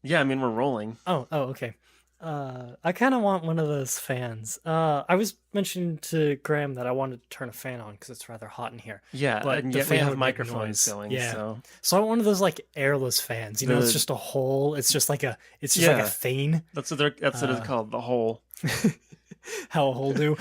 Yeah, I mean, we're rolling. Oh, okay. I kind of want one of those fans. I was mentioning to Graham that I wanted to turn a fan on because it's rather hot in here, Yeah, but and the yet we fan have would make microphones noise. going, Yeah. so So I want one of those like airless fans. You know, it's the just a hole. It's just like a yeah, thing. that's what it's Uh, called, the hole. how a hole do.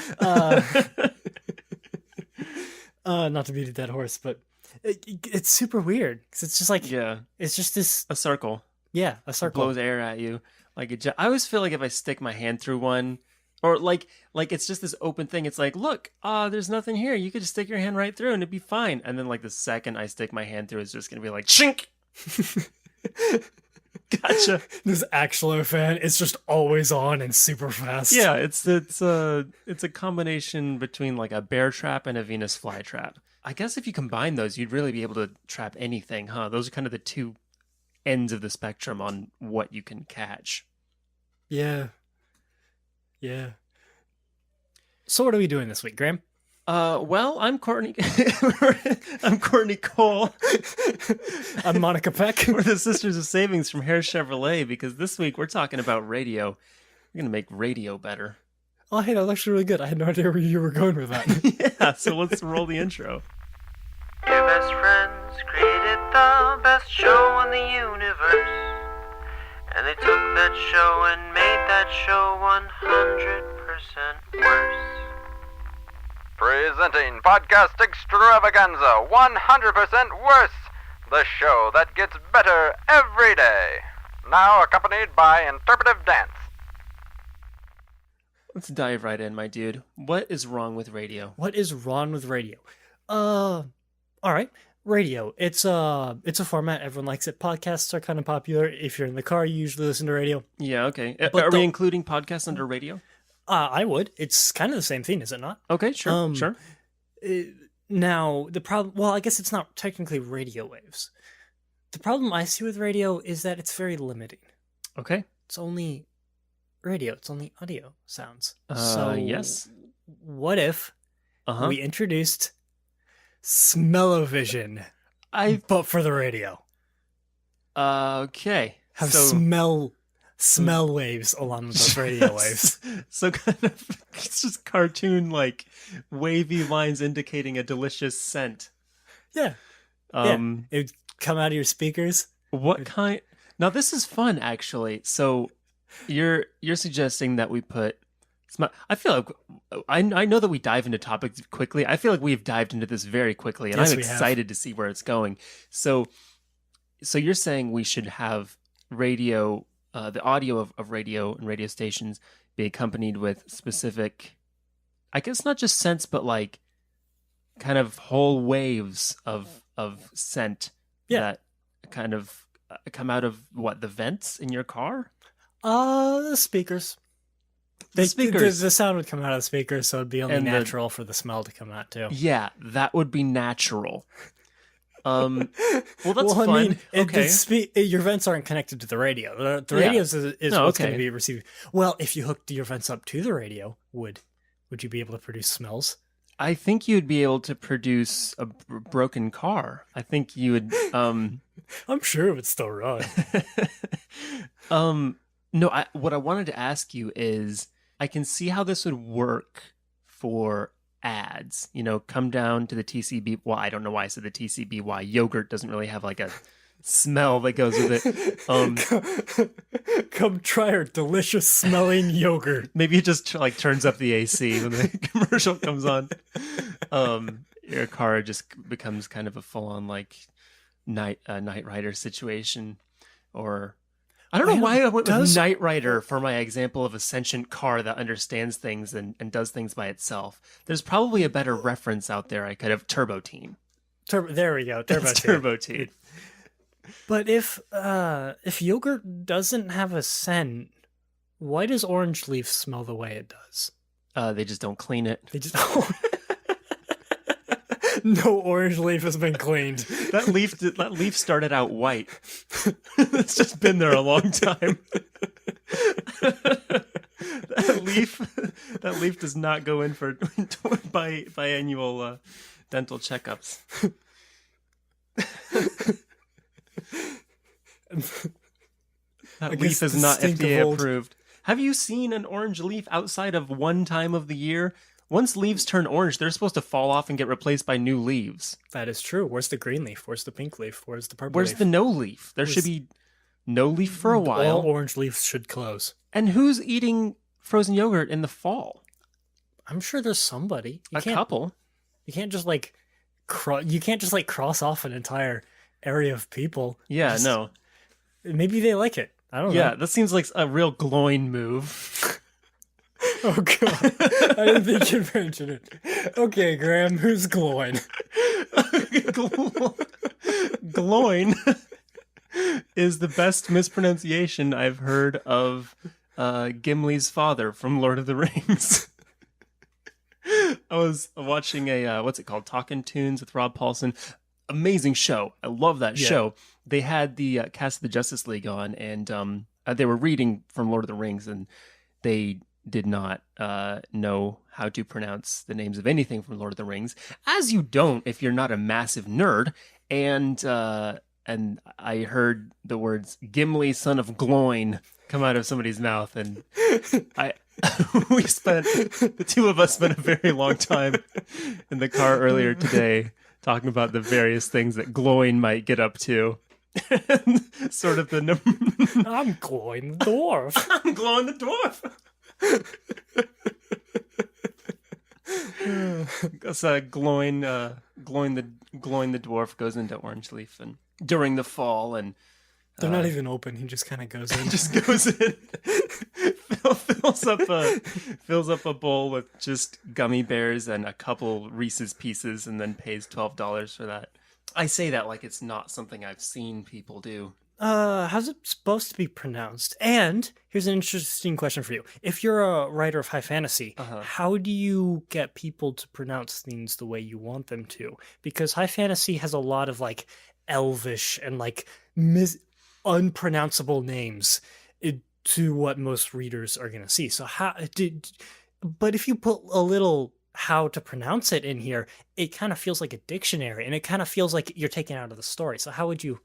Not to beat a dead horse, but it's super weird because it's just like Yeah, it's just this. a circle. Yeah, a It blows circle. air at you. Like I always feel like if I stick my hand through one, or like it's just this open thing. It's like, look, there's nothing here. You could just stick your hand right through and it'd be fine. And then like the second I stick my hand through, it's just gonna be like chink. Gotcha. This actual fan is just always on and super fast. Yeah, it's a combination between like a bear trap and a Venus flytrap. I guess if you combine those, you'd really be able to trap anything, huh? Those are kind of the two ends of the spectrum on what you can catch. Yeah, yeah. So what are we doing this week, Graham? Well, I'm Courtney. I'm Courtney Cole. I'm Monica Peck. We're the Sisters of Savings from Hare Chevrolet because this week we're talking about radio. We're gonna make radio better. Oh, hey, that was actually really good. I had no idea where you were going with that. Yeah, so let's roll the intro. Your best friends created the best show in the universe. And they took that show and made that show 100% worse. Presenting Podcast Extravaganza 100% Worse, the show that gets better every day. Now accompanied by interpretive dance. Let's dive right in, my dude. What is wrong with radio? What is wrong with radio? All right. Radio. It's a format. Everyone likes it. Podcasts are kind of popular. If you're in the car, you usually listen to radio. Yeah, okay. But Are we including podcasts under radio? I would. It's kind of the same thing, is it not? Okay, sure, sure. Now, the problem, well, I guess it's not technically radio waves. The problem I see with radio is that it's very limiting. Okay. It's only radio, it's only audio sounds. So, yes. what if Uh-huh. we introduced smell-o-vision, but for the radio? Okay. Have So smell waves along with those radio waves. So kind of it's just cartoon like wavy lines indicating a delicious scent. Yeah. Yeah. It would come out of your speakers. What kind? Now this is fun actually. So you're suggesting that we put I feel like I know that we dive into topics quickly. I feel like we've dived into this very quickly and Yes, I'm we have. excited to see where it's going. So you're saying we should have radio the audio of radio and radio stations be accompanied with specific, I guess not just scents, but like kind of whole waves of scent that kind of come out of what, the vents in your car? The speakers. The speakers. The sound would come out of the speakers, so it'd be only And natural for the smell to come out too. Yeah, that would be natural. Well, that's Well, fun. I mean, Okay. your vents aren't connected to the radio. The Yeah. radio is Oh, what's okay. going to be received. Well, if you hooked your vents up to the radio, would you be able to produce smells? I think you'd be able to produce a broken car. I think you would. I'm sure it would still run. No, what I wanted to ask you is, I can see how this would work for ads. You know, come down to the TCB. Well, I don't know why I said the TCBY. Yogurt doesn't really have like a smell that goes with it. Come try our delicious smelling yogurt. Maybe it just like turns up the AC when the commercial comes on. Your car just becomes kind of a full-on like Night Rider situation, or I don't know why I went with Knight Rider for my example of a sentient car that understands things and does things by itself. There's probably a better reference out there. I could have Turbo Teen. There we go. Turbo Teen. But if yogurt doesn't have a scent, why does orange leaf smell the way it does? They just don't clean it. They just no orange leaf has been cleaned. That leaf started out white. It's just been there a long time. That leaf does not go in for biannual dental checkups. That guess leaf is the not stink of FDA old. approved. Have you seen an orange leaf outside of one time of the year? Once leaves turn orange, they're supposed to fall off and get replaced by new leaves. That is true. Where's the green leaf? Where's the pink leaf? Where's the purple Where's leaf? the no leaf? There should be no leaf for a while. All orange leaves should close. And who's eating frozen yogurt in the fall? I'm sure there's somebody. A couple. You can't just like cross off an entire area of people. Yeah, no. Maybe they like it. I don't know. Yeah, that seems like a real gloin move. Oh god. I didn't think you'd mention it. Okay, Graham, who's Gloin? Gloin is the best mispronunciation I've heard of Gimli's father from Lord of the Rings. I was watching a what's it called, Talkin' Tunes with Rob Paulson. Amazing show. I love that show. They had the cast of the Justice League on, and they were reading from Lord of the Rings, and they did not know how to pronounce the names of anything from Lord of the Rings, as you don't if you're not a massive nerd. And I heard the words Gimli, son of Gloin, come out of somebody's mouth, and the two of us spent a very long time in the car earlier today talking about the various things that Gloin might get up to. Sort of the number. I'm Gloin the dwarf. I'm Gloin the dwarf. So Gloin the dwarf goes into Orange Leaf and during the fall, and they're not even open. He just kind of goes in. Just goes in, fills up a bowl with just gummy bears and a couple Reese's Pieces, and then pays $12 for that. I say that like it's not something I've seen people do. How's it supposed to be pronounced? And here's an interesting question for you. If you're a writer of high fantasy, how do you get people to pronounce things the way you want them to? Because high fantasy has a lot of like elvish and like unpronounceable names to what most readers are going to see. So but if you put a little how to pronounce it in here, it kind of feels like a dictionary, and it kind of feels like you're taken out of the story. So how would you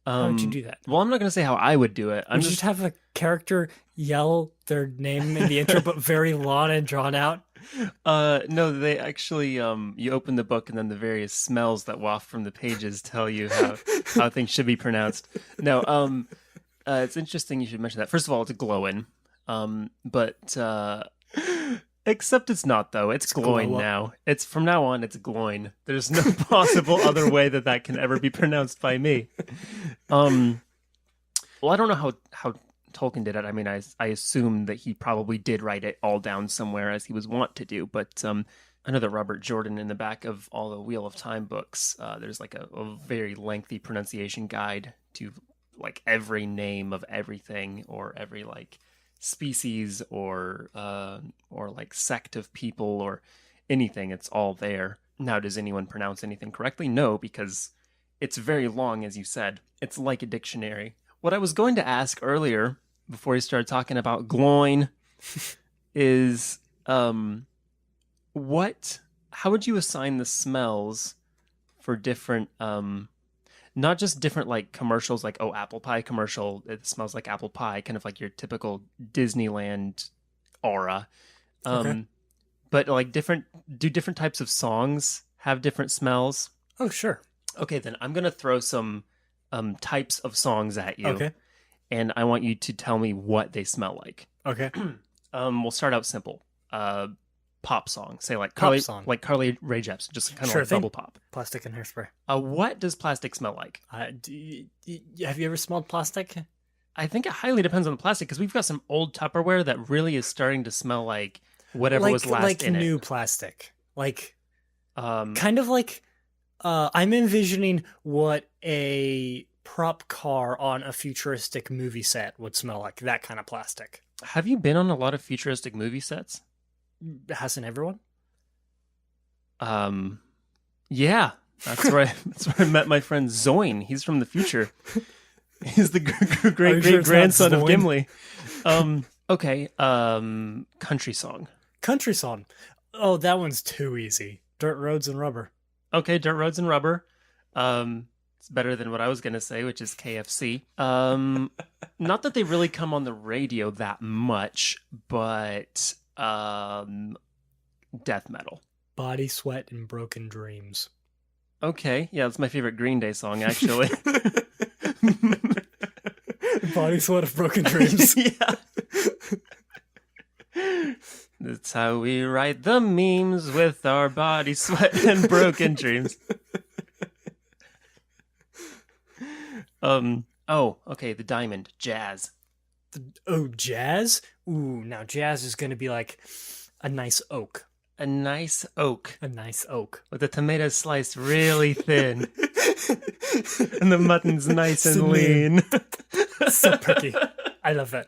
do that? Well, I'm not going to say how I would do it. Would you just have a character yell their name in the intro, but very long and drawn out? No, they actually, you open the book and then the various smells that waft from the pages tell you how things should be pronounced. No, it's interesting you should mention that. First of all, it's Glowin', but except it's not, though. It's Gloin now. It's from now on, it's Gloin. There's no possible other way that can ever be pronounced by me. Well, I don't know how Tolkien did it. I mean, I assume that he probably did write it all down somewhere as he was wont to do. But I know that Robert Jordan, in the back of all the Wheel of Time books, there's like a very lengthy pronunciation guide to like every name of everything, or every like species, or like sect of people, or anything. It's all there. Now, does anyone pronounce anything correctly? No, because it's very long, as you said. It's like a dictionary. What I was going to ask earlier, before you started talking about Gloin, is how would you assign the smells for different, not just different like commercials, like, oh, apple pie commercial, it smells like apple pie, kind of like your typical Disneyland aura. Okay. But like do different types of songs have different smells? Oh, sure. Okay, then I'm going to throw some types of songs at you. Okay. And I want you to tell me what they smell like. Okay. We'll start out simple. Pop song. Say like Pop Carly, song. like Carly Rae Jepsen, just kind of Sure like thing. bubble pop. Plastic and hairspray. What does plastic smell like? Have you ever smelled plastic? I think it highly depends on the plastic, because we've got some old Tupperware that really is starting to smell like whatever was last in new it. plastic. Like, kind of like, I'm envisioning what a prop car on a futuristic movie set would smell like. That kind of plastic. Have you been on a lot of futuristic movie sets? Hasn't everyone? Yeah. That's where I met my friend Zoin. He's from the future. He's the great grandson of Gimli. Okay. Country song. Country song. Oh, that one's too easy. Dirt roads and rubber. Okay, Dirt Roads and Rubber. It's better than what I was going to say, which is KFC. Not that they really come on the radio that much, but death metal. Body, Sweat, and Broken Dreams. Okay, yeah, that's my favorite Green Day song, actually. Body, Sweat, of Broken Dreams. Yeah. That's how we write the memes with our body, sweat, and broken dreams. Oh, okay, the diamond, jazz. Jazz? Ooh, now jazz is going to be like a nice oak. A nice oak. A nice oak. With the tomatoes sliced really thin. And the mutton's nice and lean. So perky. I love that.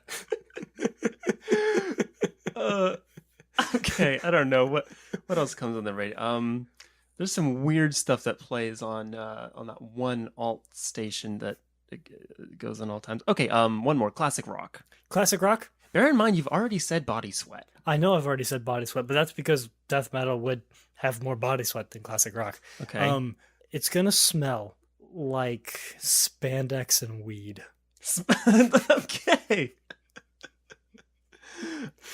Okay, I don't know what else comes on the radio. There's some weird stuff that plays on that one alt station that goes on all times. Okay, one more, classic rock. Classic rock? Bear in mind, you've already said body sweat. I know I've already said body sweat, but that's because death metal would have more body sweat than classic rock. Okay. It's gonna smell like spandex and weed. Okay.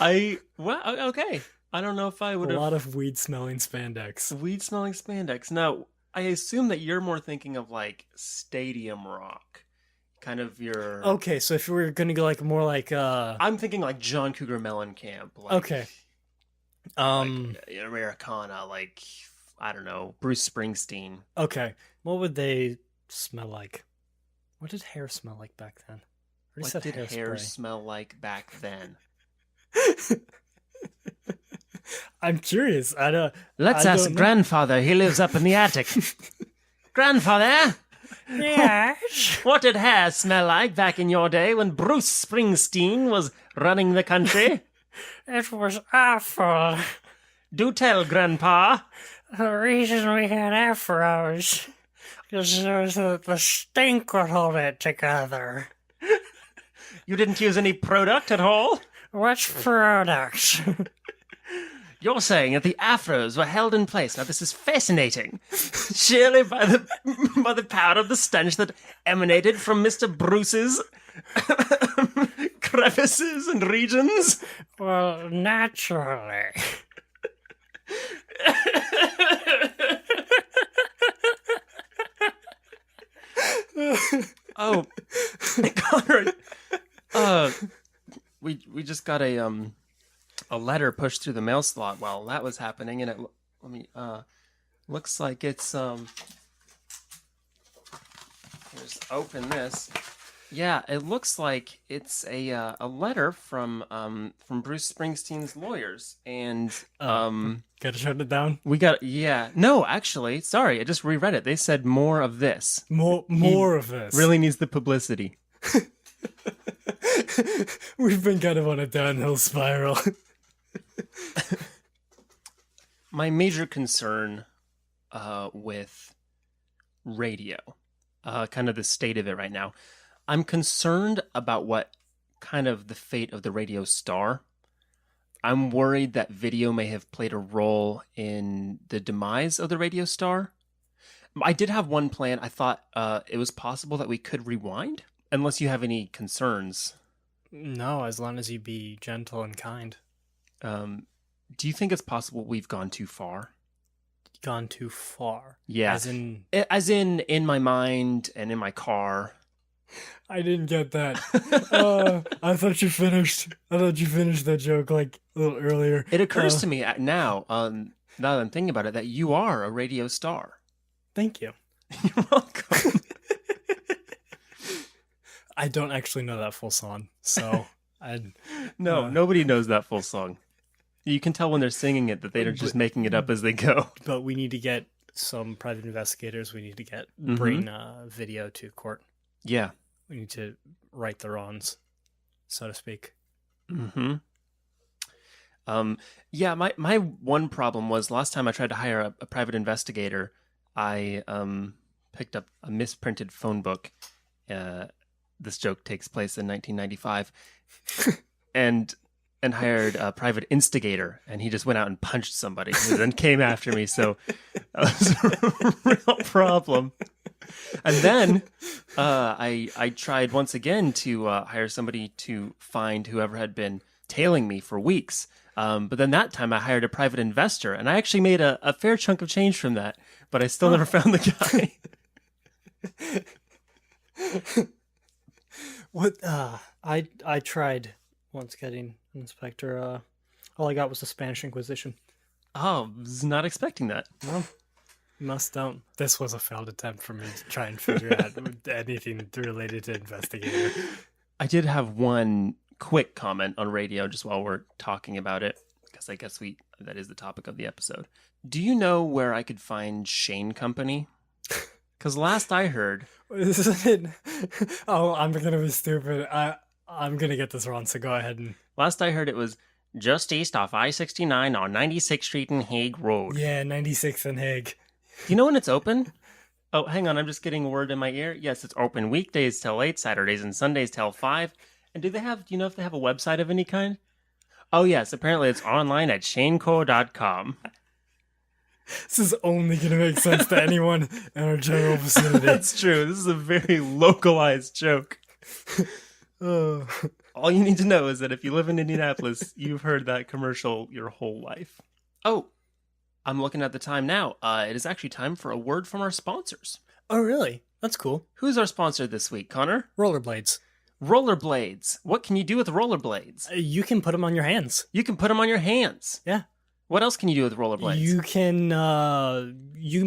Okay. I don't know if I would have... A lot of weed-smelling spandex. Weed-smelling spandex. Now, I assume that you're more thinking of, like, stadium rock. Kind of your... Okay, so if we were going to go, like, more like... I'm thinking, like, John Cougar Mellencamp. Like, okay. Like, Americana, like, I don't know, Bruce Springsteen. Okay. What would they smell like? What did hair smell like back then? What did hair smell like back then? I'm curious. Let's ask Grandfather. He lives up in the attic. Grandfather? Yes? What did hair smell like back in your day when Bruce Springsteen was running the country? It was awful. Do tell, Grandpa. The reason we had afros is the stink would hold it together. You didn't use any product at all? What products? You're saying that the afros were held in place. Now, this is fascinating. Surely by the power of the stench that emanated from Mr. Bruce's crevices and regions? Well, naturally. Oh, Connor, we just got a letter pushed through the mail slot while that was happening, and looks like it's just open this. Yeah, it looks like it's a letter from Bruce Springsteen's lawyers, and gotta shut it down. No, actually, sorry, I just reread it. They said more of this. More of this. Really needs the publicity. We've been kind of on a downhill spiral. My major concern with radio, kind of the state of it right now, I'm concerned about what kind of the fate of the radio star. I'm worried that video may have played a role in the demise of the radio star. I did have one plan. I thought it was possible that we could rewind, unless you have any concerns. No, as long as you be gentle and kind. Do you think it's possible we've gone too far? Gone too far? Yeah. As in my mind and in my car. I didn't get that. I thought you finished that joke like a little earlier. It occurs to me now that I'm thinking about it, that you are a radio star. Thank you. You're welcome. I don't actually know that full song, so nobody knows that full song. You can tell when they're singing it that they're just making it up as they go. But we need to get some private investigators. We need to bring video to court. Yeah. We need to right the wrongs, so to speak. Mm-hmm. Yeah, my one problem was last time I tried to hire a private investigator, I picked up a misprinted phone book. This joke takes place in 1995. and hired a private instigator, and he just went out and punched somebody and then came after me, so that was a real problem. And then I tried once again to hire somebody to find whoever had been tailing me for weeks. But then that time I hired a private investor, and I actually made a fair chunk of change from that, but I still never found the guy. What? I tried once getting an inspector. All I got was the Spanish Inquisition. Oh, was not expecting that. No, must don't. This was a failed attempt for me to try and figure out anything related to investigator. I did have one quick comment on radio just while we're talking about it, because I guess that is the topic of the episode. Do you know where I could find Shane Company? Because last I heard... Isn't it? Oh, I'm going to be stupid. I'm going to get this wrong, so go ahead and... Last I heard it was just east off I-69 on 96th Street and Hague Road. Yeah, 96th and Hague. Do you know when it's open? Oh, hang on, I'm just getting a word in my ear. Yes, it's open weekdays till 8, Saturdays and Sundays till 5. And do you know if they have a website of any kind? Oh, yes, apparently it's online at shaneco.com. This is only going to make sense to anyone in our general vicinity. That's true. This is a very localized joke. All you need to know is that if you live in Indianapolis, you've heard that commercial your whole life. Oh, I'm looking at the time now. It is actually time for a word from our sponsors. Oh, really? That's cool. Who's our sponsor this week, Connor? Rollerblades. Rollerblades. What can you do with rollerblades? You can put them on your hands. You can put them on your hands. Yeah. What else can you do with rollerblades? You can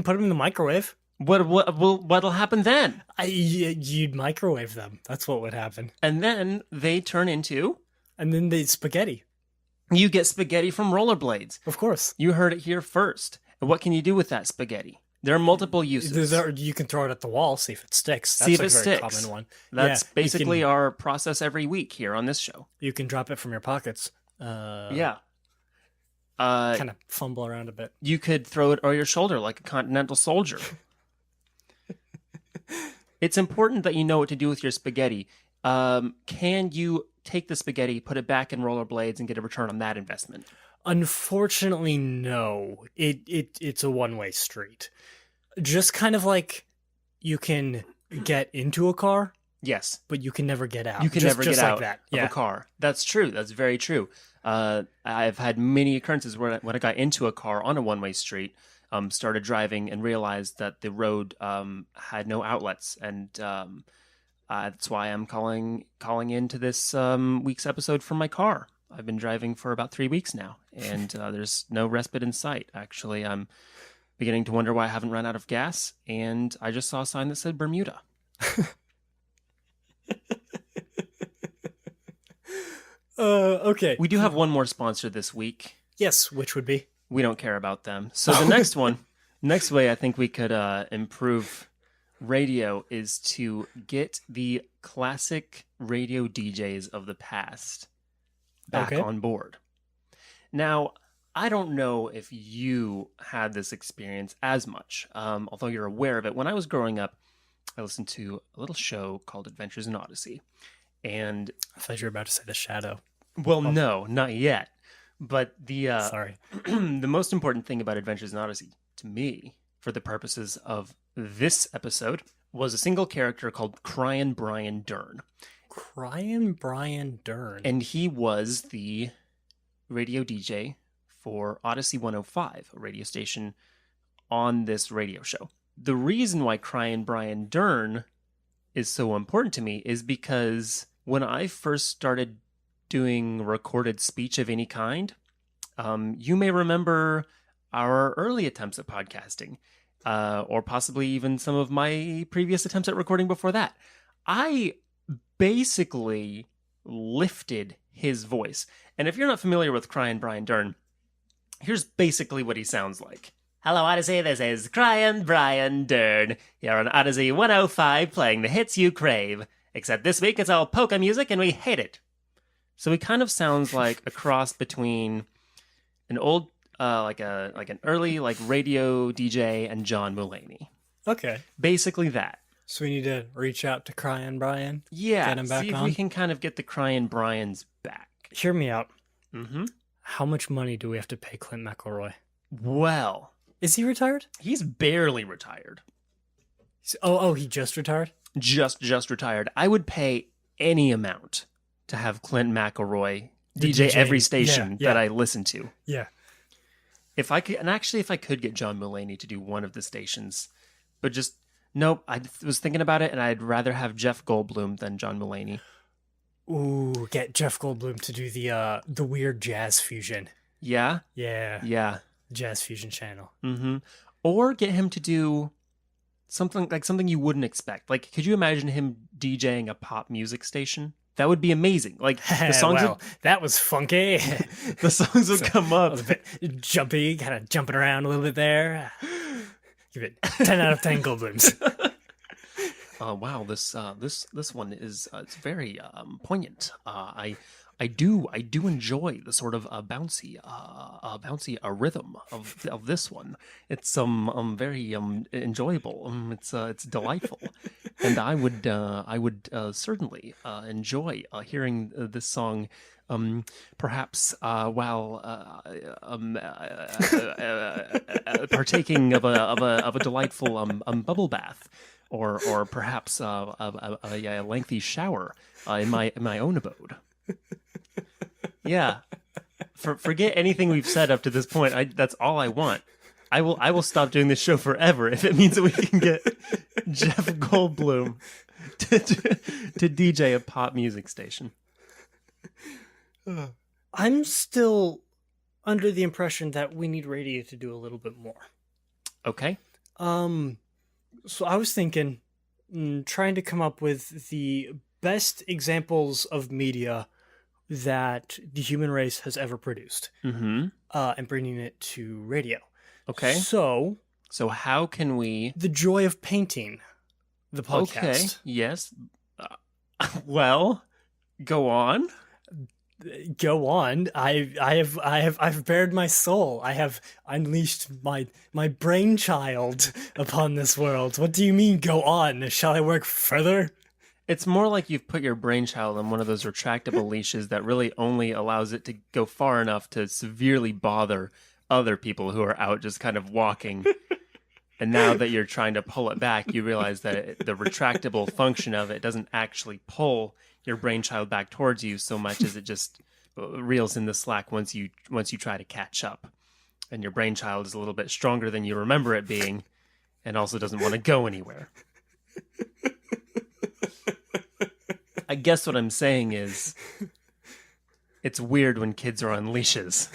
put them in the microwave. What'll happen then? You'd microwave them. That's what would happen. And then they turn into? And then they spaghetti. You get spaghetti from rollerblades. Of course. You heard it here first. And what can you do with that spaghetti? There are multiple uses. You can throw it at the wall, see if it sticks. That's see if a it very sticks. common one. That's basically our process every week here on this show. You can drop it from your pockets. Yeah. Kind of fumble around a bit. You could throw it over your shoulder like a continental soldier. It's important that you know what to do with your spaghetti. Can you take the spaghetti, put it back in rollerblades, and get a return on that investment? Unfortunately, no. It's a one-way street. Just kind of like you can get into a car. Yes. But you can never get out. You can never get out like of a car. That's true. That's very true. I've had many occurrences where when I got into a car on a one-way street, started driving and realized that the road had no outlets. And that's why I'm calling into this week's episode from my car. I've been driving for about 3 weeks now, and there's no respite in sight. Actually, I'm beginning to wonder why I haven't run out of gas, and I just saw a sign that said Bermuda. Okay. We do have one more sponsor this week. Yes, which would be? We don't care about them. So the next way I think we could improve radio is to get the classic radio DJs of the past back on board. Now, I don't know if you had this experience as much, although you're aware of it. When I was growing up, I listened to a little show called Adventures in Odyssey. And I thought you were about to say The Shadow. Well, no, not yet. But sorry. The most important thing about Adventures in Odyssey, to me, for the purposes of this episode, was a single character called Cryin' Brian Dern. Cryin' Brian Dern. And he was the radio DJ for Odyssey 105, a radio station on this radio show. The reason why Cryin' Brian Dern is so important to me is because when I first started doing recorded speech of any kind, you may remember our early attempts at podcasting, or possibly even some of my previous attempts at recording before that. I basically lifted his voice. And if you're not familiar with Cryin' Brian Dern, here's basically what he sounds like. Hello, Odyssey, this is Cryin' Brian Dern. You're on Odyssey 105 playing the hits you crave. Except this week it's all polka music and we hate it. So he kind of sounds like a cross between an old, an early radio DJ and John Mulaney. Okay. Basically that. So we need to reach out to Cryin' Brian? Yeah, get him back see if on? we can kind of get the Cryin' Brians back. Hear me out. Mm-hmm. How much money do we have to pay Clint McElroy? Well... Is he retired? He's barely retired. He just retired? Just retired. I would pay any amount to have Clint McElroy DJ DJ, every station yeah. that I listen to. Yeah. If I could get John Mulaney to do one of the stations, but just nope. I was thinking about it, and I'd rather have Jeff Goldblum than John Mulaney. Ooh, get Jeff Goldblum to do the weird jazz fusion. Yeah, Yeah. Jazz fusion channel. Mm-hmm. Or get him to do something you wouldn't expect. Like, could you imagine him DJing a pop music station? That would be amazing. Like the songs, that was funky. The songs would come up. Was a bit jumpy, kind of jumping around a little bit there. Give it 10 out of 10 Goldblums. Wow, this one is it's very poignant. I do enjoy the sort of bouncy rhythm of this one. It's very enjoyable. It's delightful, and I would certainly enjoy hearing this song. Perhaps while partaking of a delightful bubble bath, or perhaps a lengthy shower in my own abode. Yeah, forget anything we've said up to this point. That's all I want. I will stop doing this show forever if it means that we can get Jeff Goldblum to DJ a pop music station. I'm still under the impression that we need radio to do a little bit more. Okay. So I was thinking, trying to come up with the best examples of media that the human race has ever produced, and bringing it to radio. Okay. So how can we... The Joy of Painting, the podcast. Okay, yes. Well, go on. Go on. I've bared my soul. I have unleashed my brainchild upon this world. What do you mean, go on? Shall I work further? It's more like you've put your brainchild on one of those retractable leashes that really only allows it to go far enough to severely bother other people who are out just kind of walking. And now that you're trying to pull it back, you realize that the retractable function of it doesn't actually pull your brainchild back towards you so much as it just reels in the slack once you try to catch up. And your brainchild is a little bit stronger than you remember it being, and also doesn't want to go anywhere. I guess what I'm saying is, it's weird when kids are on leashes.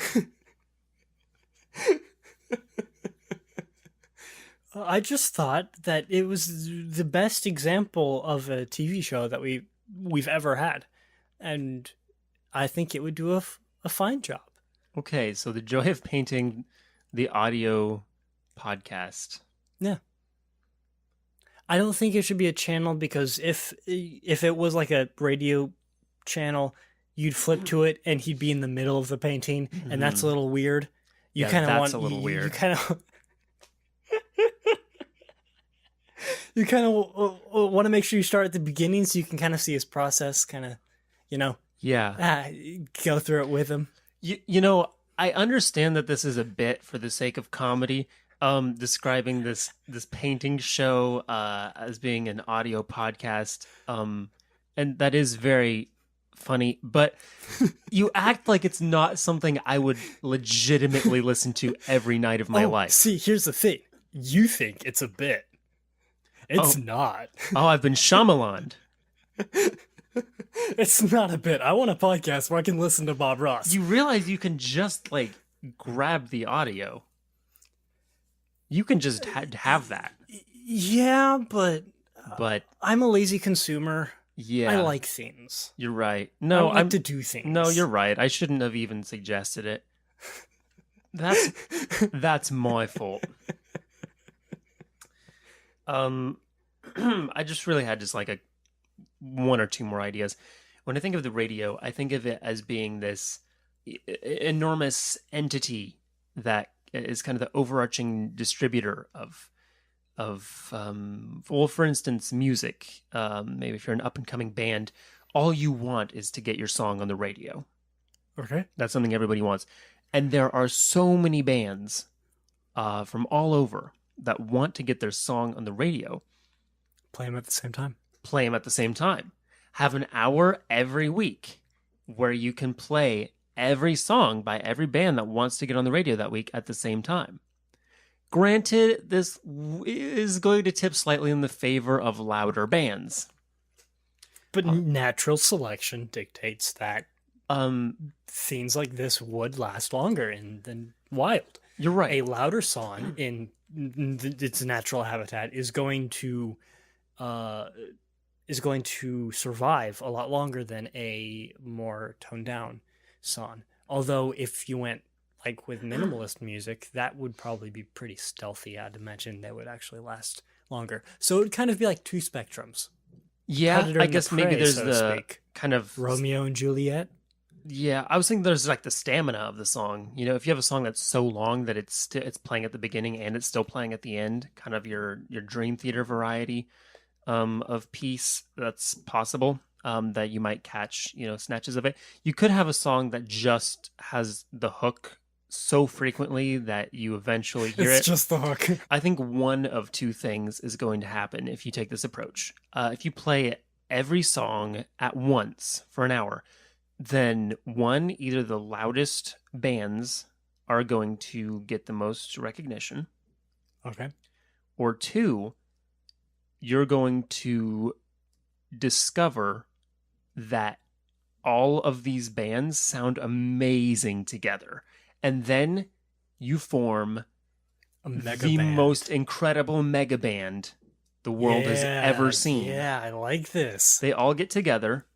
I just thought that it was the best example of a TV show that we've ever had, and I think it would do a fine job. Okay, so The Joy of Painting, the audio podcast. Yeah. I don't think it should be a channel, because if it was like a radio channel, you'd flip to it and he'd be in the middle of the painting, and that's a little weird. That's a little weird. You kind of want to make sure you start at the beginning so you can kind of see his process, kind of, go through it with him. You know, I understand that this is a bit for the sake of comedy, describing this painting show as being an audio podcast, and that is very funny, but you act like it's not something I would legitimately listen to every night of my life. See, here's the thing. You think it's a bit. It's not. Oh, I've been Shyamalan'd. It's not a bit. I want a podcast where I can listen to Bob Ross. You realize you can just, grab the audio. You can just have that. Yeah, but I'm a lazy consumer. Yeah. I like things. You're right. No, I like to do things. No, you're right. I shouldn't have even suggested it. That's my fault. I just really had one or two more ideas. When I think of the radio, I think of it as being this enormous entity that is kind of the overarching distributor of for instance, music. Maybe if you're an up-and-coming band, all you want is to get your song on the radio. Okay. That's something everybody wants. And there are so many bands from all over that want to get their song on the radio. Play them at the same time. Play them at the same time. Have an hour every week where you can play every song by every band that wants to get on the radio that week at the same time. Granted, this is going to tip slightly in the favor of louder bands. But natural selection dictates that scenes like this would last longer than Wild. You're right. A louder song in its natural habitat is going to survive a lot longer than a more toned down song. Although if you went like with minimalist music, that would probably be pretty stealthy. I'd imagine that would actually last longer. So it would kind of be like two spectrums. Yeah, Predator I and guess the maybe prey, there's so to the speak. kind of Romeo and Juliet. Yeah, I was thinking there's like the stamina of the song. You know, if you have a song that's so long that it's playing at the beginning and it's still playing at the end, kind of your Dream Theater variety of piece, that's possible. That you might catch, snatches of it. You could have a song that just has the hook so frequently that you eventually hear It's it. just the hook. I think one of two things is going to happen if you take this approach. If you play every song at once for an hour, then one, either the loudest bands are going to get the most recognition. Okay. Or two, you're going to discover that all of these bands sound amazing together. And then you form the most incredible mega band the world has ever seen. Yeah, I like this. They all get together.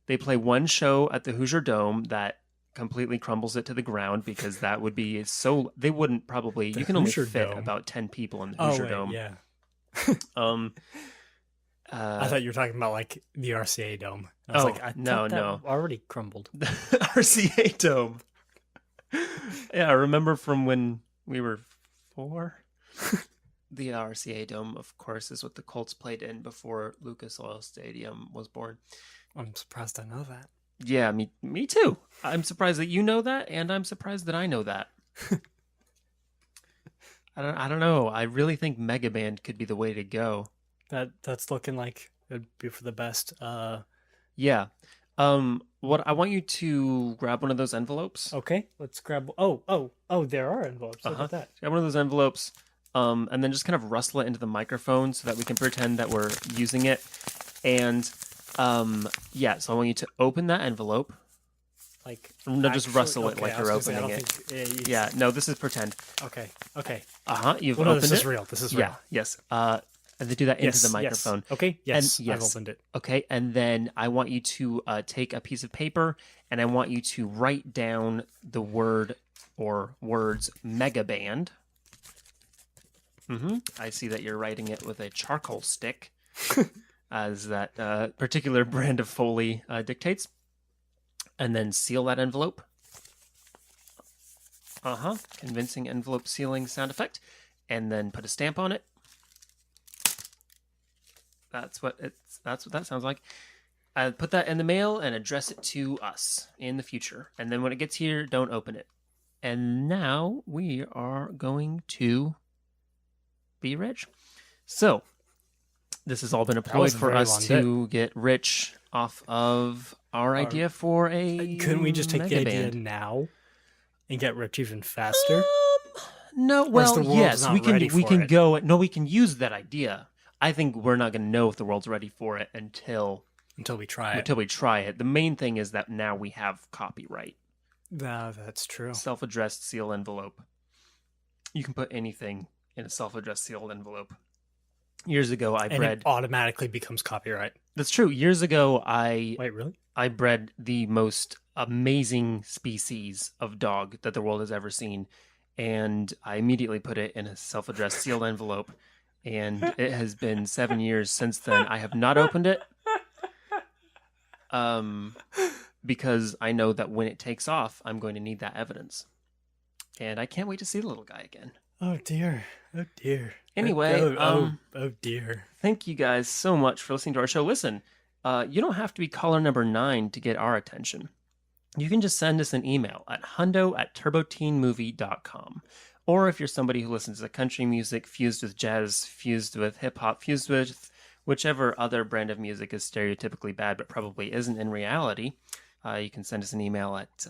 They play one show at the Hoosier Dome that completely crumbles it to the ground because that would be so... They wouldn't probably... The you can only Hoosier fit Dome. about 10 people in the Hoosier Dome. Yeah. I thought you were talking about like the RCA Dome. I was I no. already crumbled. The RCA Dome. Yeah, I remember from when we were 4. The RCA Dome, of course, is what the Colts played in before Lucas Oil Stadium was born. I'm surprised I know that. Yeah, me too. I'm surprised that you know that, and I'm surprised that I know that. I don't know. I really think Mega Band could be the way to go. That's looking like it'd be for the best. Yeah. What I want you to grab one of those envelopes. Okay, let's grab. Oh, there are envelopes. Look at that. Grab one of those envelopes, and then just kind of rustle it into the microphone so that we can pretend that we're using it. And so I want you to open that envelope. Just rustle it like you're opening it. Yeah, no, this is pretend. Okay. You've opened it. This is real. This is real. Yeah, yes. And then do that into the microphone. Yes. Okay, yes, And I've opened it. Okay, and then I want you to take a piece of paper, and I want you to write down the word or words mega band. I see that you're writing it with a charcoal stick, as that particular brand of Foley dictates. And then seal that envelope. Convincing envelope sealing sound effect. And then put a stamp on it. That's what that sounds like. Put that in the mail and address it to us in the future. And then when it gets here, don't open it. And now we are going to be rich. So this has all been a ploy for us to get rich off of our idea for a Couldn't we just take the idea band now and get rich even faster? No, well, yes, we can go. No, we can use that idea. I think we're not going to know if the world's ready for it until we try it. Until we try it. The main thing is that now we have copyright. No, that's true. Self-addressed sealed envelope. You can put anything in a self-addressed sealed envelope. Years ago, it automatically becomes copyright. That's true. Years ago, Wait, really? I bred the most amazing species of dog that the world has ever seen, and I immediately put it in a self-addressed sealed envelope. And it has been 7 years since then. I have not opened it, because I know that when it takes off, I'm going to need that evidence, and I can't wait to see the little guy again. Oh dear. Anyway, oh dear. Thank you guys so much for listening to our show. Listen, you don't have to be caller number 9 to get our attention. You can just send us an email at hundo@turboteenmovie.com. Or if you're somebody who listens to country music fused with jazz, fused with hip-hop, fused with whichever other brand of music is stereotypically bad but probably isn't in reality, you can send us an email at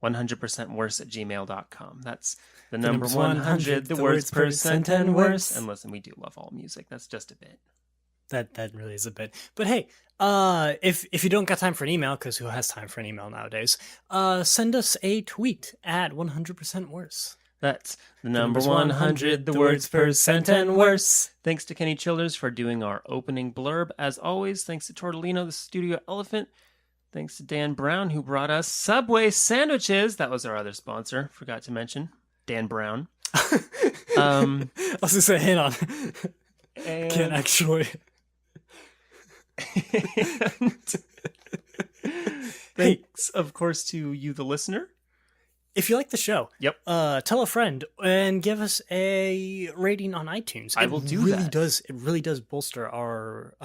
100%worse@gmail.com. That's the number 100, the words percent and worse. And listen, we do love all music. That's just a bit. That really is a bit. But hey, if you don't got time for an email, because who has time for an email nowadays, send us a tweet at 100% worse. That's the number 100, the words percent and worse. Thanks to Kenny Childers for doing our opening blurb. As always, thanks to Tortellino, the studio elephant. Thanks to Dan Brown, who brought us Subway sandwiches. That was our other sponsor. Forgot to mention Dan Brown. I was going to say, hang on. Can't actually. Thanks, of course, to you, the listener. If you like the show, yep, tell a friend and give us a rating on iTunes. I will do that. It really does bolster our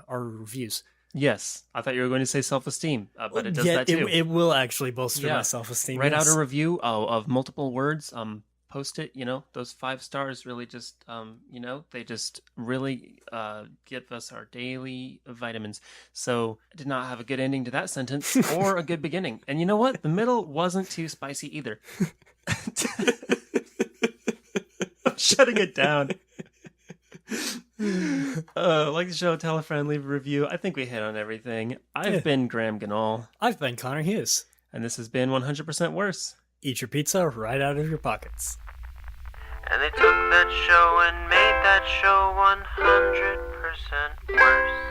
reviews. Yes, I thought you were going to say self-esteem, but it does that too. It will actually bolster my self-esteem. Write out a review of multiple words. Post it. Those 5 stars really just, they just really give us our daily vitamins. So I did not have a good ending to that sentence or a good beginning. And you know what? The middle wasn't too spicy either. I'm shutting it down. Like the show, tell a friend, leave a review. I think we hit on everything. I've been Graham Ganol. I've been Connor Hughes. And this has been 100% Worse. Eat your pizza right out of your pockets. And they took that show and made that show 100% worse.